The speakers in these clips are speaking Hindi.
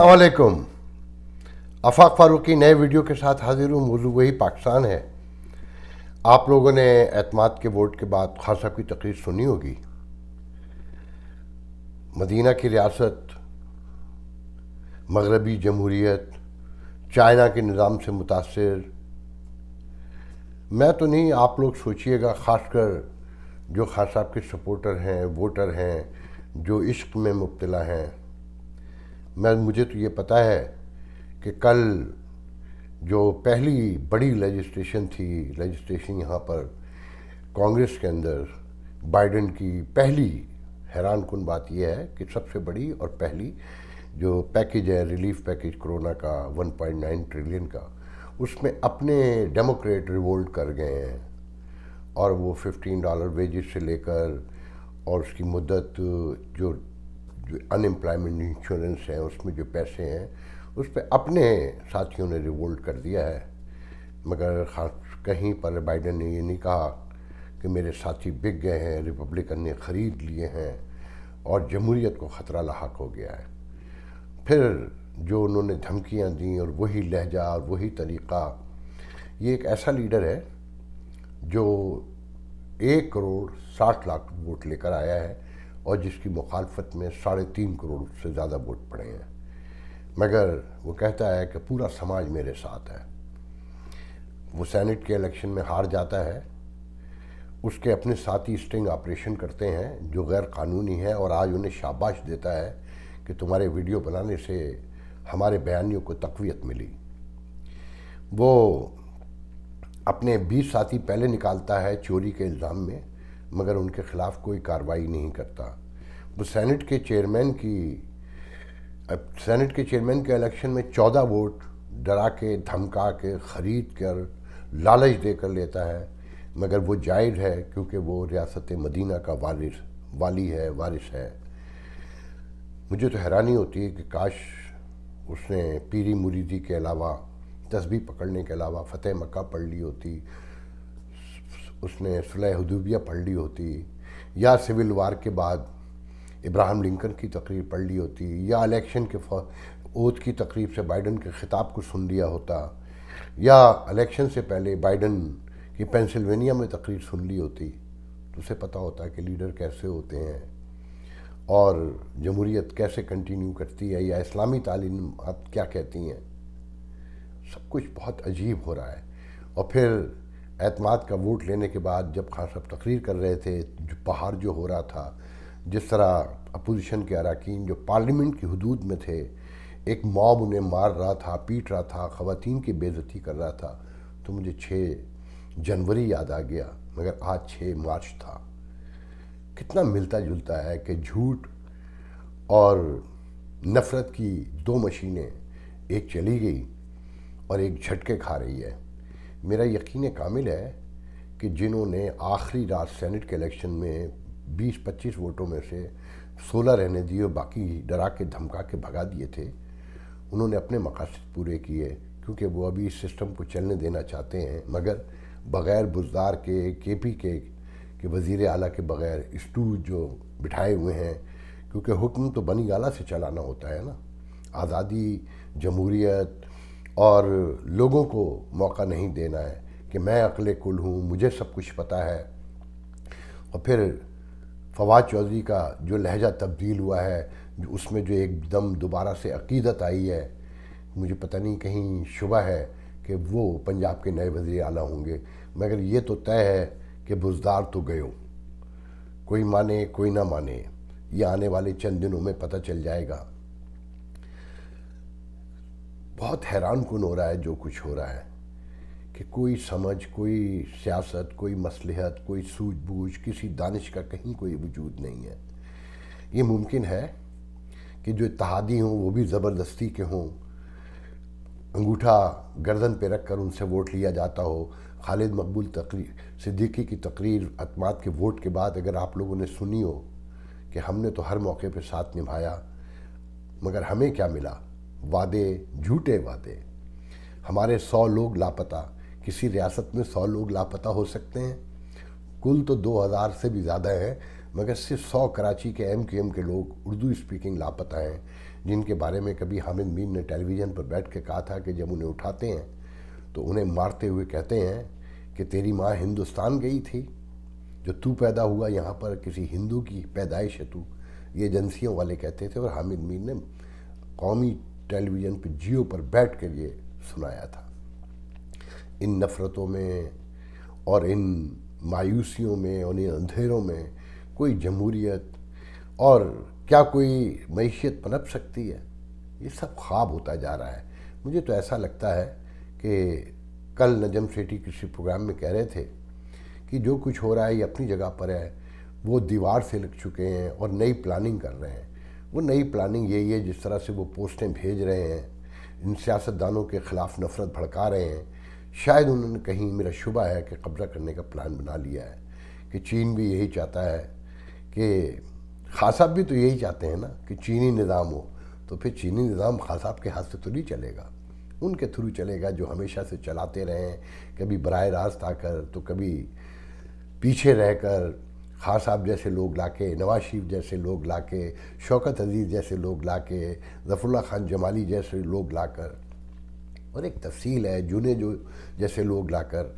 अस्सलामुअलैकुम। आफाक फारूक की नए वीडियो के साथ हाजिर हूँ। मौजू वही पाकिस्तान है। आप लोगों ने एतमाद के वोट के बाद खान साहब की तकरीर सुनी होगी। मदीना की रियासत, मगरबी जमहूरियत, चाइना के निज़ाम से मुतासिर। मैं तो नहीं, आप लोग सोचिएगा, ख़ासकर जो खान साहब के सपोर्टर हैं, वोटर हैं, जो इश्क में मुब्तला हैं। मुझे तो ये पता है कि कल जो पहली बड़ी लेजिस्लेशन यहाँ पर कांग्रेस के अंदर बाइडेन की पहली हैरान कुन बात यह है कि सबसे बड़ी और पहली जो पैकेज है, रिलीफ पैकेज कोरोना का 1.9 ट्रिलियन का, उसमें अपने डेमोक्रेट रिवोल्ट कर गए हैं। और वो $15 वेजेस से लेकर और उसकी मुद्दत, जो अनएम्प्लॉयमेंट इंश्योरेंस है, उसमें जो पैसे हैं, उस पर अपने साथियों ने रिवोल्ट कर दिया है। मगर कहीं पर बाइडेन ने ये नहीं कहा कि मेरे साथी बिक गए हैं, रिपब्लिकन ने ख़रीद लिए हैं और जमहूरियत को ख़तरा लाहक हो गया है। फिर जो उन्होंने धमकियां दी और वही लहजा और वही तरीक़ा। ये एक ऐसा लीडर है जो 1,60,00,000 वोट लेकर आया है और जिसकी मुखालफत में 3.5 करोड़ से ज़्यादा वोट पड़े हैं। मगर वो कहता है कि पूरा समाज मेरे साथ है। वो सेनेट के इलेक्शन में हार जाता है, उसके अपने साथी स्टिंग ऑपरेशन करते हैं जो गैर कानूनी है, और आज उन्हें शाबाश देता है कि तुम्हारे वीडियो बनाने से हमारे बयानियों को तक़वियत मिली। वो अपने 20 साथी पहले निकालता है चोरी के इल्ज़ाम में, मगर उनके ख़िलाफ़ कोई कार्रवाई नहीं करता। वो सेनेट के चेयरमैन के इलेक्शन में 14 वोट डरा के, धमका के, ख़रीद कर, लालच देकर लेता है। मगर वो जायज़ है क्योंकि वो रियासत मदीना का वारिस है। मुझे तो हैरानी होती है कि काश उसने पीरी मुरीदी के अलावा, तस्बीह पकड़ने के अलावा फ़तेह मक्का पढ़ ली होती, उसने सुलह हुदैबिया पढ़ ली होती, या सिविल वार के बाद इब्राहिम लिंकन की तकरीर पढ़ ली होती, या इलेक्शन के ओथ की तकरीब से बाइडेन के ख़िताब को सुन लिया होता, या इलेक्शन से पहले बाइडेन की पेंसिल्वेनिया में तकरीर सुन ली होती। तो उसे पता होता कि लीडर कैसे होते हैं और जमहूरियत कैसे कंटिन्यू करती है, या इस्लामी तालीमात क्या कहती हैं। सब कुछ बहुत अजीब हो रहा है। और फिर एतमाद का वोट लेने के बाद जब खान साहब तकरीर कर रहे थे, जो पहाड़ जो हो रहा था, जिस तरह अपोजिशन के अरकान जो पार्लियामेंट की हदूद में थे, एक मॉब उन्हें मार रहा था, पीट रहा था, ख़वातीन की बेइज्जती कर रहा था, तो मुझे 6 जनवरी याद आ गया। मगर आज 6 मार्च था। कितना मिलता जुलता है कि झूठ और नफ़रत की 2 मशीनें, एक चली गई और एक झटके खा रही है। मेरा यकीन कामिल है कि जिन्होंने आखिरी रात सेनेट के इलेक्शन में 20-25 वोटों में से 16 रहने दिए और बाकी डरा के धमका के भगा दिए थे, उन्होंने अपने मकासद पूरे किए, क्योंकि वो अभी इस सिस्टम को चलने देना चाहते हैं। मगर बग़ैर बुज़दार के, केपी के वज़ीर आला के बग़ैर स्टूल जो बिठाए हुए हैं, क्योंकि हुक्म तो बनी आला से चलाना होता है ना। आज़ादी, जमहूरियत और लोगों को मौका नहीं देना है कि मैं अक़ल कुल हूँ, मुझे सब कुछ पता है। और फिर फवाद चौधरी का जो लहजा तब्दील हुआ है, जो उसमें जो एकदम दोबारा से अक़ीदत आई है, मुझे पता नहीं, कहीं शुबा है कि वो पंजाब के नए वज़ीर आला होंगे। मगर ये तो तय है कि बुज़दार तो गयो, कोई माने कोई ना माने, ये आने वाले चंद दिनों में पता चल जाएगा। बहुत हैरान कुन हो रहा है जो कुछ हो रहा है कि कोई समझ, कोई सियासत, कोई मसलहत, कोई सूझबूझ, किसी दानिश का कहीं कोई वजूद नहीं है। ये मुमकिन है कि जो इत्तेहादी हों वो भी ज़बरदस्ती के हों, अंगूठा गर्दन पे रख कर उनसे वोट लिया जाता हो। खालिद मकबूल सिद्दीकी की तकरीर एतमाद के वोट के बाद अगर आप लोगों ने सुनी हो कि हमने तो हर मौके पे साथ निभाया, मगर हमें क्या मिला? वादे, झूठे वादे। हमारे 100 लोग लापता। किसी रियासत में 100 लोग लापता हो सकते हैं? कुल तो 2000 से भी ज़्यादा हैं, मगर सिर्फ 100 कराची के MQM के लोग उर्दू स्पीकिंग लापता हैं, जिनके बारे में कभी हामिद मीर ने टेलीविज़न पर बैठ के कहा था कि जब उन्हें उठाते हैं तो उन्हें मारते हुए कहते हैं कि तेरी माँ हिंदुस्तान गई थी, जो तू पैदा हुआ यहाँ पर किसी हिंदू की पैदाइश है तू, ये एजेंसियों वाले कहते थे। और हामिद मीर ने कौमी टेलीविज़न पर जियो पर बैठ कर ये सुनाया था। इन नफ़रतों में और इन मायूसियों में और इन अंधेरों में कोई जमहूरियत और क्या कोई मईशत पनप सकती है? ये सब ख्वाब होता जा रहा है। मुझे तो ऐसा लगता है कि कल नजम सेठी किसी प्रोग्राम में कह रहे थे कि जो कुछ हो रहा है ये अपनी जगह पर है, वो दीवार से लग चुके हैं और नई प्लानिंग कर रहे हैं। वो नई प्लानिंग यही है, जिस तरह से वो पोस्टें भेज रहे हैं, इन सियासतदानों के ख़िलाफ़ नफ़रत भड़का रहे हैं, शायद उन्होंने कहीं, मेरा शुबा है कि कब्ज़ा करने का प्लान बना लिया है। कि चीन भी यही चाहता है, कि खां साहब भी तो यही चाहते हैं ना कि चीनी निज़ाम हो, तो फिर चीनी निज़ाम खां साहब के हाथ से तो नहीं चलेगा, उनके थ्रू चलेगा जो हमेशा से चलाते रहे हैं। कभी बराह रास्त आकर तो कभी पीछे रहकर खां साहब जैसे लोग लाके, नवाज शरीफ जैसे लोग लाके, शौकत अजीज़ जैसे लोग लाके, ज़फ़रुल्लाह खान जमाली जैसे लोग लाकर, और एक तफसील है जूने जो जैसे लोग लाकर।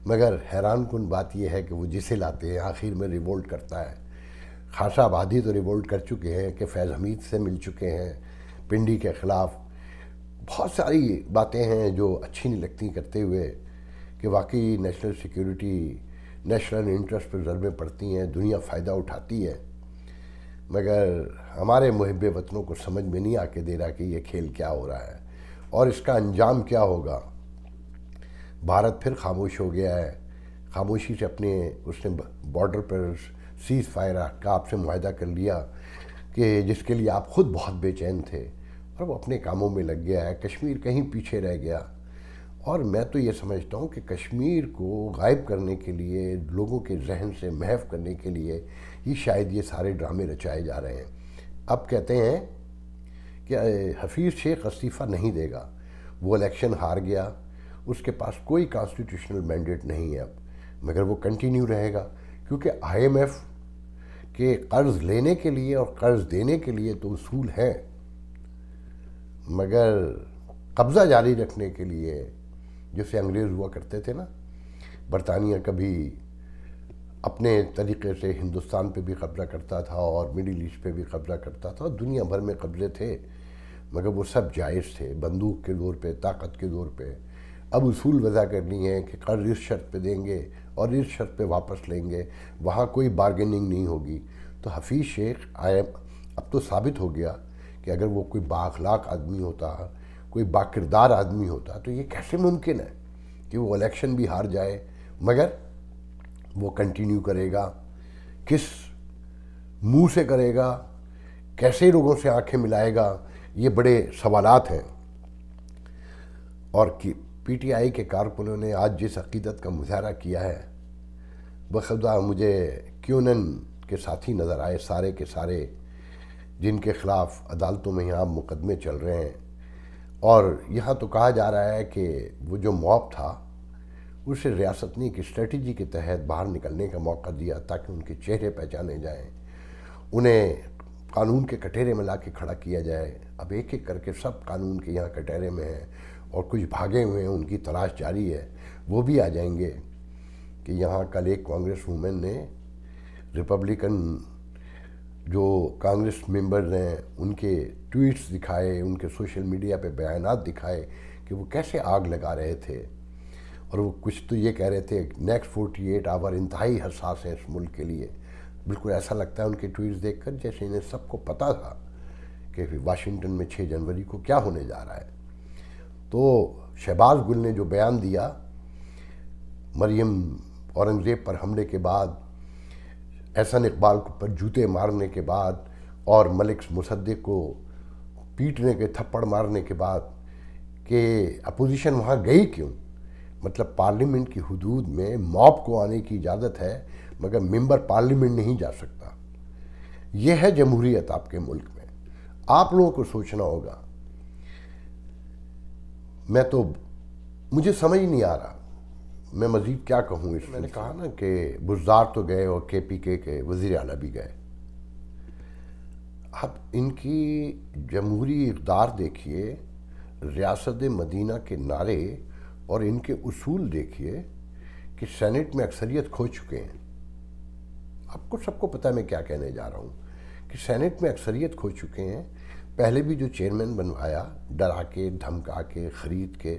मगर हैरान कुन बात यह है कि वो जिसे लाते हैं आखिर में रिवोल्ट करता है। खां साहब आधी तो रिवोल्ट कर चुके हैं कि फैज़ हमीद से मिल चुके हैं पिंडी के ख़िलाफ़। बहुत सारी बातें हैं जो अच्छी नहीं लगती करते हुए कि वाकई नेशनल सिक्योरिटी, नेशनल इंटरेस्ट पर ज़रबें पड़ती हैं, दुनिया फ़ायदा उठाती है। मगर हमारे मुहिब वतनों को समझ में नहीं आके दे रहा कि ये खेल क्या हो रहा है और इसका अंजाम क्या होगा। भारत फिर खामोश हो गया है, खामोशी से अपने उसने बॉर्डर पर सीज़ फायर का आपसे मुआहदा कर लिया कि जिसके लिए आप ख़ुद बहुत बेचैन थे, और वो अपने कामों में लग गया है। कश्मीर कहीं पीछे रह गया। और मैं तो ये समझता हूँ कि कश्मीर को गायब करने के लिए, लोगों के जहन से महव करने के लिए ही शायद ये सारे ड्रामे रचाए जा रहे हैं। अब कहते हैं कि हफीज़ शेख इस्तीफ़ा नहीं देगा, वो इलेक्शन हार गया, उसके पास कोई कॉन्स्टिट्यूशनल मैंडेट नहीं है अब, मगर वो कंटिन्यू रहेगा क्योंकि IMF के कर्ज़ लेने के लिए और कर्ज़ देने के लिए तो उसूल है, मगर कब्ज़ा जारी रखने के लिए, जैसे अंग्रेज़ हुआ करते थे ना, बरतानिया कभी अपने तरीक़े से हिंदुस्तान पे भी कब्ज़ा करता था और मिडिल ईस्ट पे भी कब्ज़ा करता था, दुनिया भर में कब्ज़े थे, मगर वो सब जायज़ थे, बंदूक के ज़ोर पे, ताकत के ज़ोर पे। अब उसूल वज़ा करनी है कि कर्ज़ इस शर्त पे देंगे और इस शर्त पे वापस लेंगे, वहाँ कोई बार्गेनिंग नहीं होगी। तो हफीज़ शेख अब तो साबित हो गया कि अगर वो कोई बाअखलाक आदमी होता, कोई बाकिरदार आदमी होता, तो ये कैसे मुमकिन है कि वो इलेक्शन भी हार जाए मगर वो कंटिन्यू करेगा। किस मुंह से करेगा, कैसे लोगों से आंखें मिलाएगा, ये बड़े सवालात हैं। और कि PTI के कारकुनों ने आज जिस अक़ीदत का मुज़ाहरा किया है, बख़ुदा मुझे क्यूनन के साथी नज़र आए, सारे के सारे, जिनके ख़िलाफ़ अदालतों में यहाँ मुकदमे चल रहे हैं। और यहाँ तो कहा जा रहा है कि वो जो मॉब था उसे रियासत ने एक स्ट्रेटजी के तहत बाहर निकलने का मौका दिया ताकि उनके चेहरे पहचाने जाएं, उन्हें कानून के कटहरे में ला के खड़ा किया जाए। अब एक एक करके सब कानून के यहाँ कटहरे में हैं और कुछ भागे हुए हैं, उनकी तलाश जारी है, वो भी आ जाएंगे। कि यहाँ कल एक कांग्रेस वूमेन ने रिपब्लिकन जो कांग्रेस मेंबर ने उनके ट्वीट्स दिखाए, उनके सोशल मीडिया पे बयानात दिखाए कि वो कैसे आग लगा रहे थे। और वो कुछ तो ये कह रहे थे नेक्स्ट 48 आवर इंतहाई हसास है इस मुल्क के लिए। बिल्कुल ऐसा लगता है उनके ट्वीट्स देखकर जैसे इन्हें सबको पता था कि वाशिंगटन में 6 जनवरी को क्या होने जा रहा है। तो शहबाज गुल ने जो बयान दिया मरियम औरंगज़ेब पर हमले के बाद, एहसन इकबाल पर जूते मारने के बाद और मलिक मुसद्दिक को पीटने के, थप्पड़ मारने के बाद, कि अपोजिशन वहाँ गई क्यों? मतलब पार्लियामेंट की हुदूद में मॉब को आने की इजाज़त है मगर मेंबर पार्लियामेंट नहीं जा सकता। यह है जमहूरियत आपके मुल्क में। आप लोगों को सोचना होगा। मुझे समझ नहीं आ रहा मैं मज़ीद क्या कहूँ। इस मैंने कहा ना कि बुज़दार तो गए और KPK के वज़ीर आला भी गए। आप इनकी जमहूरी इक़्तिदार देखिए, रियासत मदीना के नारे और इनके उसूल देखिए कि सेनेट में अक्सरियत खो चुके हैं। आपको सबको पता है मैं क्या कहने जा रहा हूँ कि सेनेट में अक्सरियत खो चुके हैं। पहले भी जो चेयरमैन बनवाया डरा के, धमका के, ख़रीद के,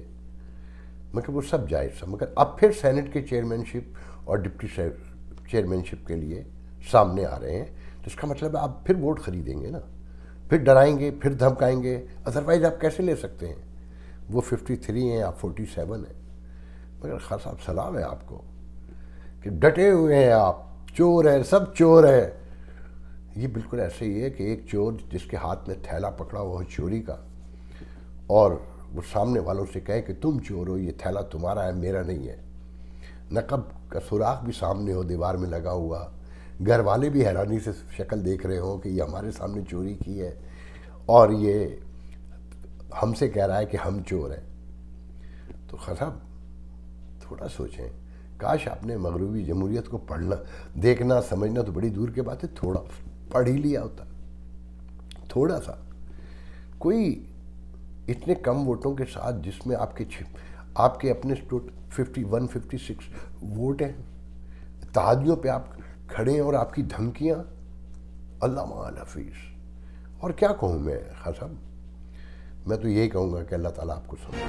मगर वो सब जायज़ था। मगर अब फिर सेनेट के चेयरमैनशिप और डिप्टी चेयरमैनशिप के लिए सामने आ रहे हैं, तो इसका मतलब है आप फिर वोट खरीदेंगे ना, फिर डराएंगे, फिर धमकाएंगे, अदरवाइज़ आप कैसे ले सकते हैं। वो 53 हैं, आप 47 हैं। मगर खान साहब सलाम है आपको कि डटे हुए हैं आप, चोर हैं, सब चोर हैं। ये बिल्कुल ऐसे ही है कि एक चोर जिसके हाथ में थैला पकड़ा हुआ हो चोरी का, और वो सामने वालों से कहे कि तुम चोर हो, ये थैला तुम्हारा है, मेरा नहीं है। नकब का सुराख भी सामने हो, दीवार में लगा हुआ, घर वाले भी हैरानी से शक्ल देख रहे हो कि ये हमारे सामने चोरी की है और ये हमसे कह रहा है कि हम चोर हैं। तो खान साहब थोड़ा सोचें, काश आपने मगरबी जमहूरियत को पढ़ना, देखना, समझना तो बड़ी दूर की बात है, थोड़ा पढ़ ही लिया होता, थोड़ा सा। कोई इतने कम वोटों के साथ जिसमें आपके अपने 51, 56 वोट हैं, तहादियों पे आप खड़े हैं और आपकी धमकियां, अल्लाह माल हफीज़। और क्या कहूँ मैं खान साहब, मैं तो यही कहूँगा कि अल्लाह ताला आपको सुने।